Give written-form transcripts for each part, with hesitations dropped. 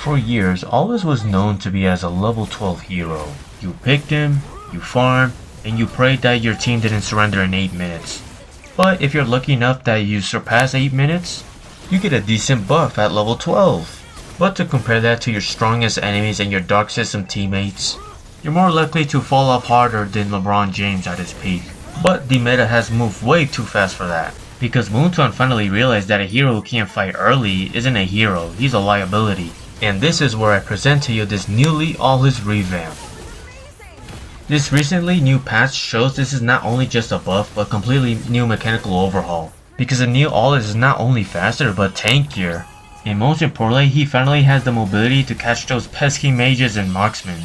For years, AULUS was known to be as a level 12 hero. You picked him, you farmed, and you prayed that your team didn't surrender in 8 minutes. But if you're lucky enough that you surpass 8 minutes, you get a decent buff at level 12. But to compare that to your strongest enemies and your Dark System teammates, you're more likely to fall off harder than LeBron James at his peak. But the meta has moved way too fast for that, because Moonton finally realized that a hero who can't fight early isn't a hero, he's a liability. And this is where I present to you this newly AULUS revamp. This recently new patch shows this is not only just a buff but completely new mechanical overhaul, because the new AULUS is not only faster but tankier. And most importantly, he finally has the mobility to catch those pesky mages and marksmen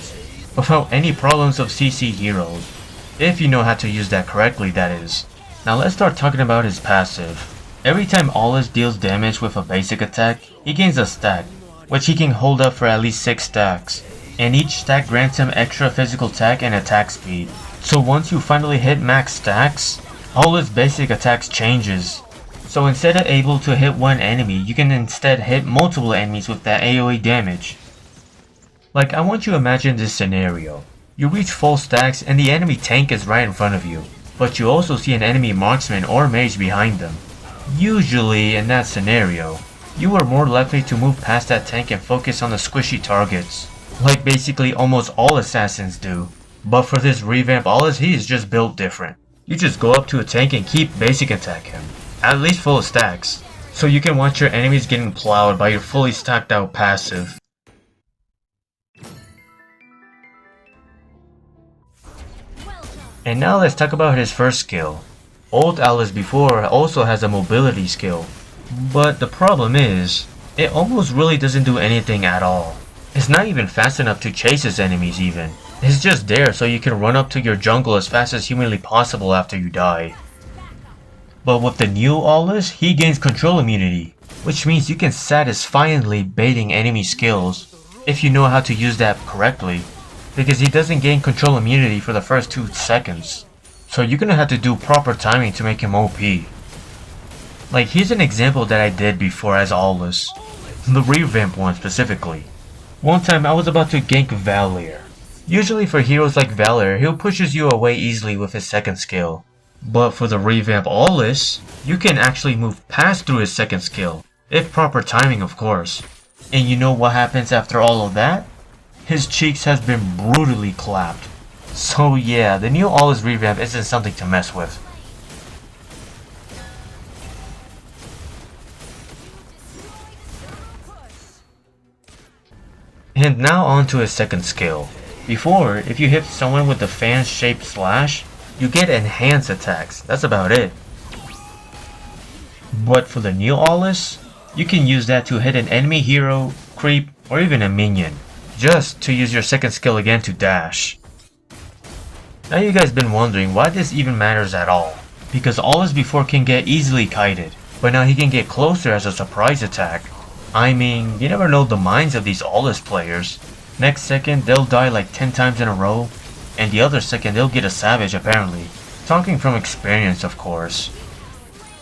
without any problems of CC heroes. If you know how to use that correctly, that is. Now let's start talking about his passive. Every time AULUS deals damage with a basic attack, he gains a stack, which he can hold up for at least 6 stacks. And each stack grants him extra physical attack and attack speed. So once you finally hit max stacks, AULUS basic attacks changes. So instead of able to hit one enemy, you can instead hit multiple enemies with that AoE damage. Like, I want you to imagine this scenario. You reach full stacks and the enemy tank is right in front of you, but you also see an enemy marksman or mage behind them. Usually in that scenario, you are more likely to move past that tank and focus on the squishy targets, like basically almost all assassins do. But for this revamp AULUS, he is just built different. You just go up to a tank and keep basic attack him, at least full of stacks, so you can watch your enemies getting plowed by your fully stacked out passive. And now let's talk about his first skill. Old AULUS before also has a mobility skill, but the problem is, it almost really doesn't do anything at all. It's not even fast enough to chase his enemies even. It's just there so you can run up to your jungle as fast as humanly possible after you die. But with the new AULUS, he gains control immunity, which means you can satisfyingly baiting enemy skills if you know how to use that correctly, because he doesn't gain control immunity for the first 2 seconds. So you're gonna have to do proper timing to make him OP. Like, here's an example that I did before as AULUS, the revamp one specifically. One time I was about to gank Valier. Usually for heroes like Valier, he'll pushes you away easily with his second skill. But for the revamp AULUS, you can actually move past through his second skill, if proper timing of course. And you know what happens after all of that? His cheeks has been brutally clapped. So yeah, the new AULUS revamp isn't something to mess with. And now on to his second skill. Before, if you hit someone with the fan-shaped slash, you get enhanced attacks, that's about it. But for the new AULUS, you can use that to hit an enemy hero, creep, or even a minion, just to use your second skill again to dash. Now you guys been wondering why this even matters at all. Because AULUS before can get easily kited, but now he can get closer as a surprise attack. I mean, you never know the minds of these AULUS players. Next second they'll die like 10 times in a row, and the other second they'll get a savage apparently. Talking from experience of course.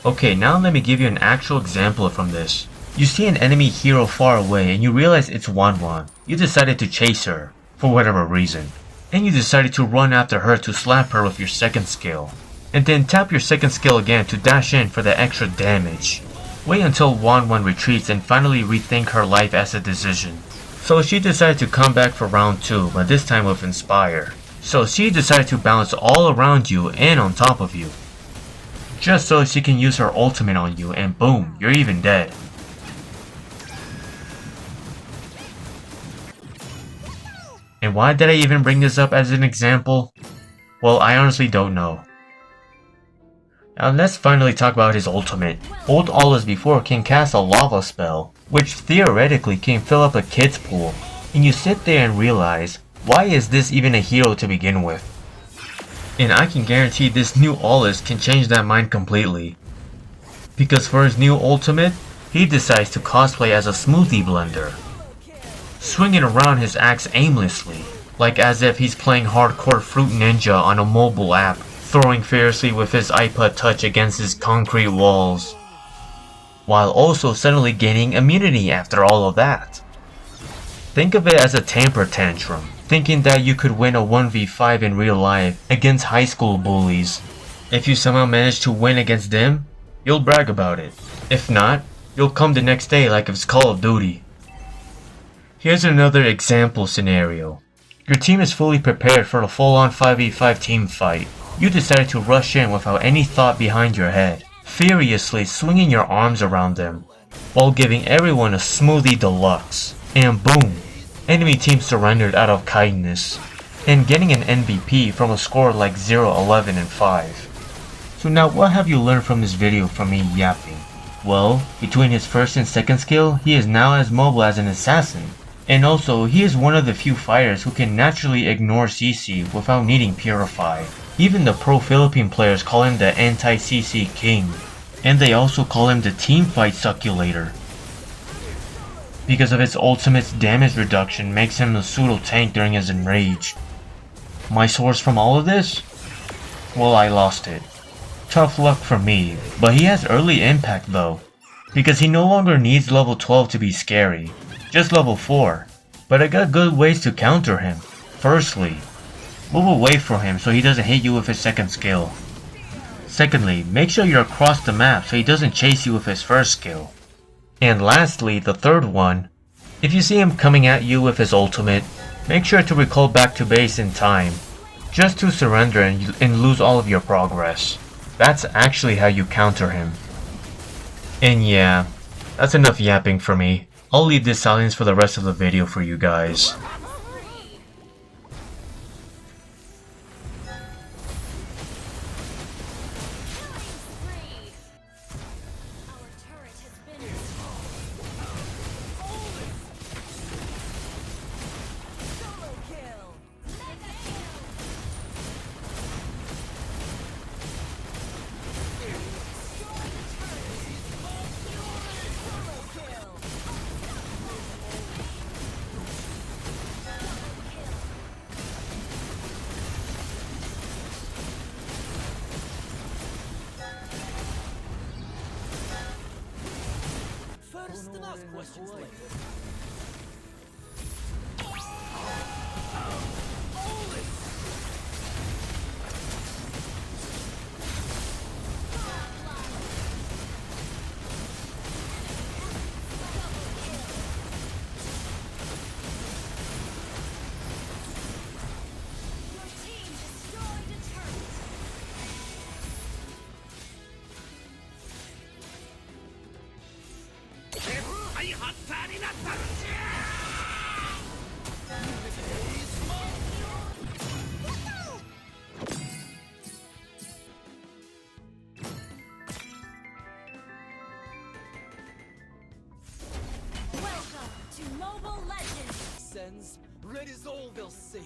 Okay, now let me give you an actual example from this. You see an enemy hero far away and you realize it's Wanwan. You decided to chase her, for whatever reason. And you decided to run after her to slap her with your second skill. And then tap your second skill again to dash in for the extra damage. Wait until Wanwan retreats and finally rethink her life as a decision. So she decided to come back for round 2, but this time with Inspire. So she decided to bounce all around you and on top of you, just so she can use her ultimate on you, and boom, you're even dead. And why did I even bring this up as an example? Well, I honestly don't know. Now let's finally talk about his ultimate. Old AULUS before can cast a lava spell, which theoretically can fill up a kid's pool. And you sit there and realize, why is this even a hero to begin with? And I can guarantee this new AULUS can change that mind completely. Because for his new ultimate, he decides to cosplay as a smoothie blender, swinging around his axe aimlessly, like as if he's playing hardcore Fruit Ninja on a mobile app, throwing fiercely with his iPod Touch against his concrete walls, while also suddenly gaining immunity after all of that. Think of it as a temper tantrum, thinking that you could win a 1v5 in real life against high school bullies. If you somehow manage to win against them, you'll brag about it. If not, you'll come the next day like it's Call of Duty. Here's another example scenario. Your team is fully prepared for a full-on 5v5 team fight. You decided to rush in without any thought behind your head, furiously swinging your arms around them, while giving everyone a smoothie deluxe. And boom! Enemy team surrendered out of kindness, and getting an MVP from a score like 0, 11, and 5. So now what have you learned from this video from me yapping? Well, between his first and second skill, he is now as mobile as an assassin. And also, he is one of the few fighters who can naturally ignore CC without needing Purify. Even the pro Philippine players call him the anti-CC king. And they also call him the teamfight succulator, because of its ultimate's damage reduction makes him a pseudo tank during his enrage. My source from all of this? Well, I lost it. Tough luck for me, but he has early impact though, because he no longer needs level 12 to be scary, just level 4. But I got good ways to counter him. Firstly, move away from him so he doesn't hit you with his second skill. Secondly, make sure you're across the map so he doesn't chase you with his first skill. And lastly, the third one, if you see him coming at you with his ultimate, make sure to recall back to base in time, just to surrender and lose all of your progress. That's actually how you counter him. And yeah, that's enough yapping for me. I'll leave this silence for the rest of the video for you guys. Ask questions later. Sends, red is all they'll see.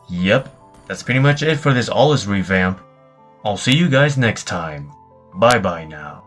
Yep, that's pretty much it for this AULUS revamp. I'll see you guys next time. Bye bye now.